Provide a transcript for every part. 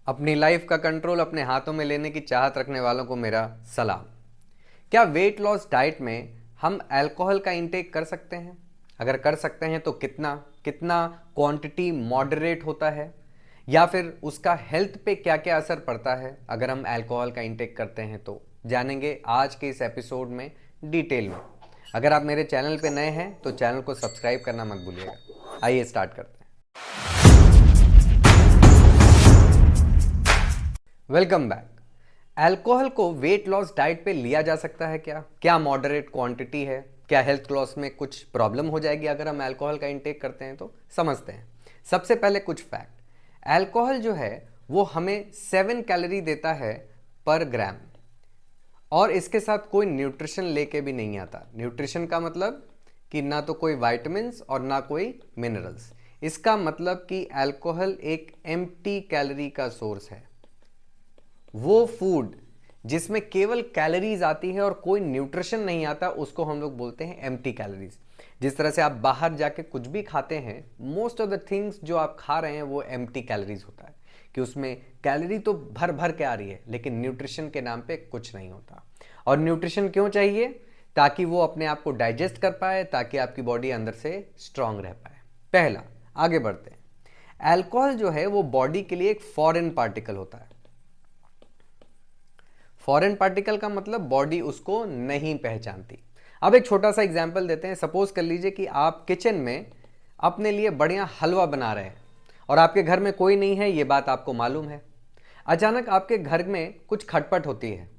अपनी लाइफ का कंट्रोल अपने हाथों में लेने की चाहत रखने वालों को मेरा सलाम। क्या वेट लॉस डाइट में हम अल्कोहल का इंटेक कर सकते हैं? अगर कर सकते हैं तो कितना कितना क्वांटिटी मॉडरेट होता है, या फिर उसका हेल्थ पे क्या क्या असर पड़ता है अगर हम अल्कोहल का इंटेक करते हैं? तो जानेंगे आज के इस एपिसोड में डिटेल में। अगर आप मेरे चैनल पे नए हैं तो चैनल को सब्सक्राइब करना मत भूलिएगा। आइए स्टार्ट करते हैं। Welcome back. अल्कोहल को वेट लॉस डाइट पे लिया जा सकता है क्या? क्या मॉडरेट क्वांटिटी है? क्या हेल्थ लॉस में कुछ प्रॉब्लम हो जाएगी अगर हम अल्कोहल का इंटेक करते हैं? तो समझते हैं। सबसे पहले कुछ फैक्ट। अल्कोहल जो है वो हमें 7 कैलोरी देता है पर ग्राम, और इसके साथ कोई न्यूट्रिशन लेके भी नहीं आता। न्यूट्रिशन का मतलब कि ना तो कोई वाइटामिन्स और ना कोई मिनरल्स। इसका मतलब कि अल्कोहल एक एम्प्टी कैलोरी का सोर्स है। वो फूड जिसमें केवल कैलोरीज आती है और कोई न्यूट्रिशन नहीं आता, उसको हम लोग बोलते हैं एम्प्टी कैलोरीज। जिस तरह से आप बाहर जाके कुछ भी खाते हैं, मोस्ट ऑफ द थिंग्स जो आप खा रहे हैं वो एम्प्टी कैलोरीज होता है, कि उसमें कैलोरी तो भर भर के आ रही है लेकिन न्यूट्रिशन के नाम पे कुछ नहीं होता। और न्यूट्रिशन क्यों चाहिए? ताकि वो अपने आप को डाइजेस्ट कर पाए, ताकि आपकी बॉडी अंदर से स्ट्रांग रह पाए। पहला, आगे बढ़ते हैं। अल्कोहल जो है वो बॉडी के लिए एक फॉरेन पार्टिकल होता है। फॉरेन पार्टिकल का मतलब बॉडी उसको नहीं पहचानती। अब एक छोटा सा एग्जांपल देते हैं। सपोज कर लीजिए कि आप किचन में अपने लिए बढ़िया हलवा बना रहे हैं और आपके घर में कोई नहीं है, ये बात आपको मालूम है। अचानक आपके घर में कुछ खटपट होती है,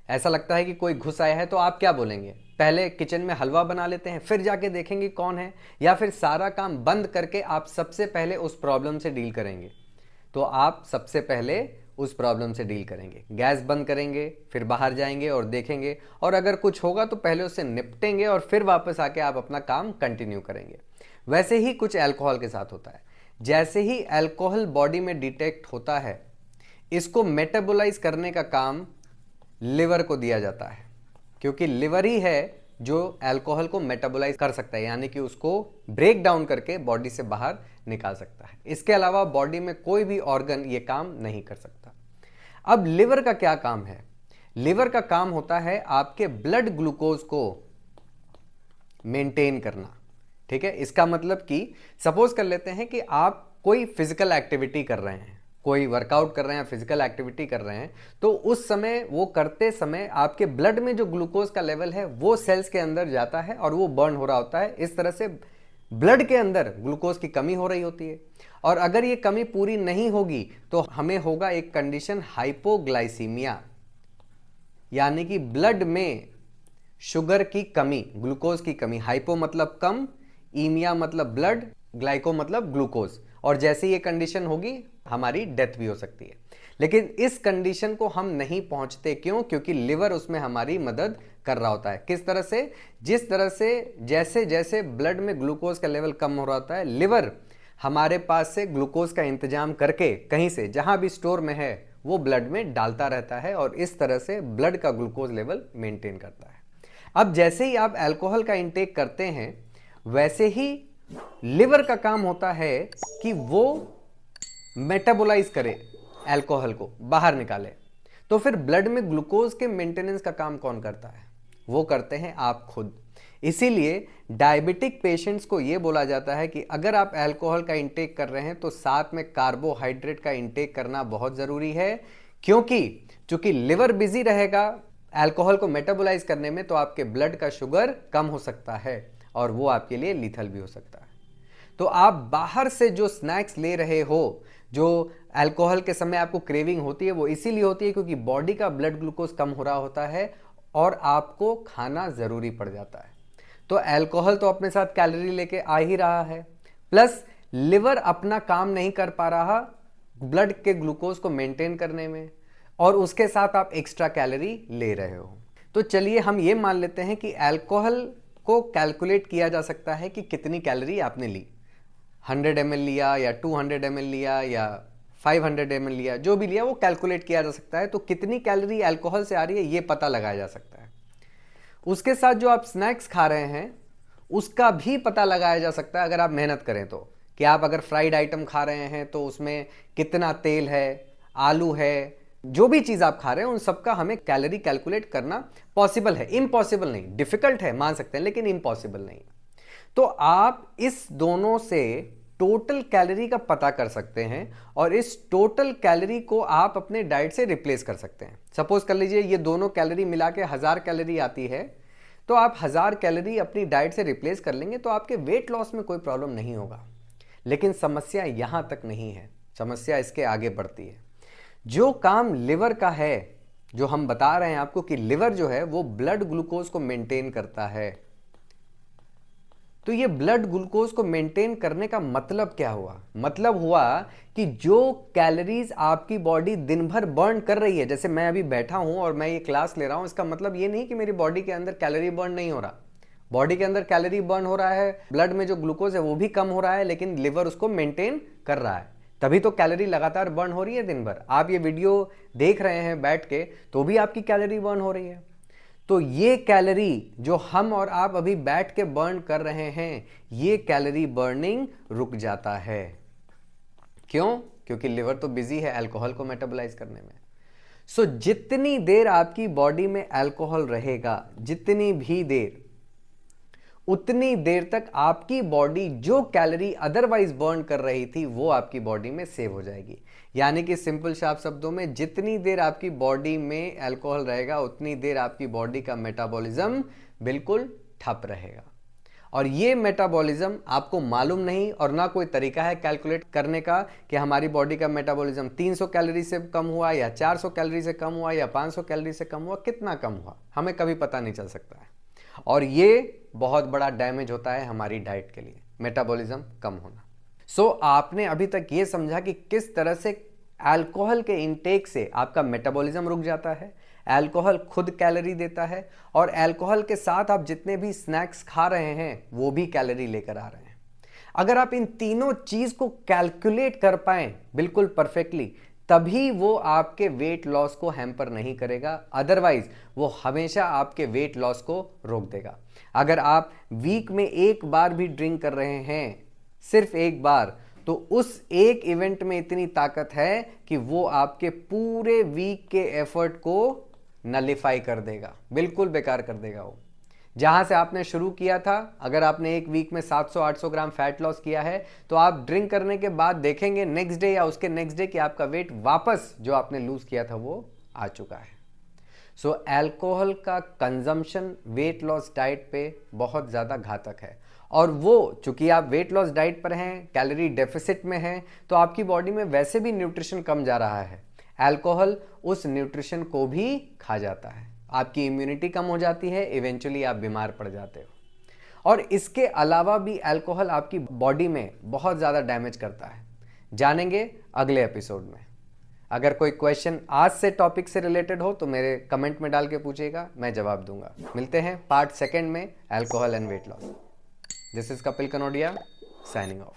ऐसा लगता है कि कोई घुस आया है, तो आप क्या बोलेंगे? पहले किचन में हलवा बना लेते हैं, फिर जाके देखेंगे कौन है, या फिर सारा काम बंद करके आप सबसे पहले उस प्रॉब्लम से डील करेंगे? तो आप सबसे पहले उस प्रॉब्लम से डील करेंगे, गैस बंद करेंगे, फिर बाहर जाएंगे और देखेंगे, और अगर कुछ होगा तो पहले उससे निपटेंगे और फिर वापस आके आप अपना काम कंटिन्यू करेंगे। वैसे ही कुछ अल्कोहल के साथ होता है। जैसे ही अल्कोहल बॉडी में डिटेक्ट होता है, इसको मेटाबोलाइज करने का काम लिवर को दिया जाता है, क्योंकि लिवर ही है जो अल्कोहल को मेटाबोलाइज कर सकता है, यानी कि उसको ब्रेक डाउन करके बॉडी से बाहर निकाल सकता है। इसके अलावा बॉडी में कोई भी ऑर्गन ये काम नहीं कर सकता। अब लिवर का क्या काम है? लिवर का काम होता है आपके ब्लड ग्लूकोज को मेंटेन करना। ठीक है, इसका मतलब कि सपोज कर लेते हैं कि आप कोई फिजिकल एक्टिविटी कर रहे हैं, कोई वर्कआउट कर रहे हैं, फिजिकल एक्टिविटी कर रहे हैं, तो उस समय वो करते समय आपके ब्लड में जो ग्लूकोज का लेवल है वो सेल्स के अंदर जाता है और वो बर्न हो रहा होता है। इस तरह से ब्लड के अंदर ग्लूकोज की कमी हो रही होती है, और अगर ये कमी पूरी नहीं होगी तो हमें होगा एक कंडीशन, हाइपोग्लाइसीमिया, यानी कि ब्लड में शुगर की कमी, ग्लूकोज की कमी। हाइपो मतलब कम, ईमिया मतलब ब्लड, ग्लाइको मतलब ग्लूकोज। और जैसे ये कंडीशन होगी हमारी डेथ भी हो सकती है। लेकिन इस कंडीशन को हम नहीं पहुंचते। क्यों? क्योंकि लिवर उसमें हमारी मदद कर रहा होता है। किस तरह से? जिस तरह से जैसे जैसे ब्लड में ग्लूकोज का लेवल कम हो रहा होता है, लिवर हमारे पास से ग्लूकोज का इंतजाम करके कहीं से, जहां भी स्टोर में है, वो ब्लड में डालता रहता है और इस तरह से ब्लड का ग्लूकोज लेवल मेंटेन करता है। अब जैसे ही आप अल्कोहल का इंटेक करते हैं, वैसे ही लिवर का काम होता है कि वो मेटाबोलाइज करे, अल्कोहल को बाहर निकाले। तो फिर ब्लड में ग्लूकोज के मेंटेनेंस का काम कौन करता है? वो करते हैं आप खुद। इसीलिए डायबिटिक पेशेंट्स को यह बोला जाता है कि अगर आप अल्कोहल का इंटेक कर रहे हैं तो साथ में कार्बोहाइड्रेट का इंटेक करना बहुत जरूरी है। क्योंकि चूंकि लिवर बिजी रहेगा अल्कोहल को मेटाबोलाइज करने में, तो आपके ब्लड का शुगर कम हो सकता है और वो आपके लिए लीथल भी हो सकता है। तो आप बाहर से जो स्नैक्स ले रहे हो, जो अल्कोहल के समय आपको क्रेविंग होती है, वो इसीलिए होती है क्योंकि बॉडी का ब्लड ग्लूकोज कम हो रहा होता है और आपको खाना जरूरी पड़ जाता है। तो अल्कोहल तो अपने साथ कैलोरी लेके आ ही रहा है, प्लस लिवर अपना काम नहीं कर पा रहा ब्लड के ग्लूकोज को मेंटेन करने में, और उसके साथ आप एक्स्ट्रा कैलोरी ले रहे हो। तो चलिए हम ये मान लेते हैं कि अल्कोहल को कैलकुलेट किया जा सकता है कि कितनी कैलोरी आपने ली। 100 ml लिया या 200 ml लिया या 500 ml लिया, जो भी लिया वो कैलकुलेट किया जा सकता है। तो कितनी कैलोरी अल्कोहल से आ रही है ये पता लगाया जा सकता है। उसके साथ जो आप स्नैक्स खा रहे हैं उसका भी पता लगाया जा सकता है अगर आप मेहनत करें तो, कि आप अगर फ्राइड आइटम खा रहे हैं तो उसमें कितना तेल है, आलू है, जो भी चीज़ आप खा रहे हैं उन सबका हमें कैलोरी कैलकुलेट करना पॉसिबल है, इम्पॉसिबल नहीं। डिफिकल्ट है मान सकते हैं लेकिन इम्पॉसिबल नहीं। तो आप इस दोनों से टोटल कैलोरी का पता कर सकते हैं और इस टोटल कैलोरी को आप अपने डाइट से रिप्लेस कर सकते हैं। सपोज कर लीजिए ये दोनों कैलोरी मिला के 1000 कैलोरी आती है, तो आप 1000 कैलोरी अपनी डाइट से रिप्लेस कर लेंगे तो आपके वेट लॉस में कोई प्रॉब्लम नहीं होगा। लेकिन समस्या यहां तक नहीं है, समस्या इसके आगे बढ़ती है। जो काम लिवर का है, जो हम बता रहे हैं आपको कि लिवर जो है वो ब्लड ग्लूकोज को मेंटेन करता है, तो ये ब्लड ग्लूकोज को मेंटेन करने का मतलब क्या हुआ? मतलब हुआ कि जो कैलोरीज आपकी बॉडी दिन भर बर्न कर रही है, जैसे मैं अभी बैठा हूं और मैं ये क्लास ले रहा हूं, इसका मतलब ये नहीं कि मेरी बॉडी के अंदर कैलोरी बर्न नहीं हो रहा। बॉडी के अंदर कैलोरी बर्न हो रहा है, ब्लड में जो ग्लूकोज है वो भी कम हो रहा है, लेकिन लिवर उसको मेंटेन कर रहा है, तभी तो कैलोरी लगातार बर्न हो रही है दिन भर। आप ये वीडियो देख रहे हैं बैठ के तो भी आपकी कैलोरी बर्न हो रही है। तो ये कैलोरी जो हम और आप अभी बैठ के बर्न कर रहे हैं, ये कैलोरी बर्निंग रुक जाता है। क्यों? क्योंकि लिवर तो बिजी है अल्कोहल को मेटाबोलाइज करने में। सो जितनी देर आपकी बॉडी में अल्कोहल रहेगा, जितनी भी देर, उतनी देर तक आपकी बॉडी जो कैलोरी अदरवाइज बर्न कर रही थी वो आपकी बॉडी में सेव हो जाएगी। यानी कि सिंपल साफ शब्दों में, जितनी देर आपकी बॉडी में अल्कोहल रहेगा उतनी देर आपकी बॉडी का मेटाबॉलिज्म बिल्कुल ठप रहेगा। और ये मेटाबॉलिज्म आपको मालूम नहीं और ना कोई तरीका है कैलकुलेट करने का कि हमारी बॉडी का मेटाबॉलिज्म 300 कैलोरी से कम हुआ या 400 कैलोरी से कम हुआ या 500 कैलोरी से कम हुआ, कितना कम हुआ हमें कभी पता नहीं चल सकता है। और ये बहुत बड़ा डैमेज होता है हमारी डाइट के लिए, मेटाबॉलिज्म कम होना। सो आपने अभी तक ये समझा कि किस तरह से अल्कोहल के इंटेक से आपका मेटाबॉलिज्म रुक जाता है, अल्कोहल खुद कैलोरी देता है और अल्कोहल के साथ आप जितने भी स्नैक्स खा रहे हैं वो भी कैलोरी लेकर आ रहे हैं। अगर आप इन तीनों चीज को कैलकुलेट कर पाएं बिल्कुल परफेक्टली, तभी वो आपके वेट लॉस को हैम्पर नहीं करेगा, अदरवाइज वो हमेशा आपके वेट लॉस को रोक देगा। अगर आप वीक में एक बार भी ड्रिंक कर रहे हैं, सिर्फ एक बार, तो उस एक इवेंट में इतनी ताकत है कि वो आपके पूरे वीक के एफर्ट को नलिफाई कर देगा, बिल्कुल बेकार कर देगा। वो जहां से आपने शुरू किया था, अगर आपने एक वीक में 700-800 ग्राम फैट लॉस किया है, तो आप ड्रिंक करने के बाद देखेंगे नेक्स्ट डे या उसके नेक्स्ट डे कि आपका वेट वापस जो आपने लूज किया था वो आ चुका है। सो अल्कोहल का कंजम्पशन वेट लॉस डाइट पे बहुत ज़्यादा घातक है। और वो चूंकि आप वेट लॉस डाइट पर हैं, कैलोरी डेफिसिट में हैं, तो आपकी बॉडी में वैसे भी न्यूट्रिशन कम जा रहा है, अल्कोहल उस न्यूट्रिशन को भी खा जाता है, आपकी इम्यूनिटी कम हो जाती है, इवेंचुअली आप बीमार पड़ जाते हो। और इसके अलावा भी अल्कोहल आपकी बॉडी में बहुत ज़्यादा डैमेज करता है। जानेंगे अगले एपिसोड में। अगर कोई क्वेश्चन आज से टॉपिक से रिलेटेड हो तो मेरे कमेंट में डाल के पूछिएगा, मैं जवाब दूंगा। मिलते हैं पार्ट 2 में, alcohol and weight loss. This is Kapil Kanodia signing off.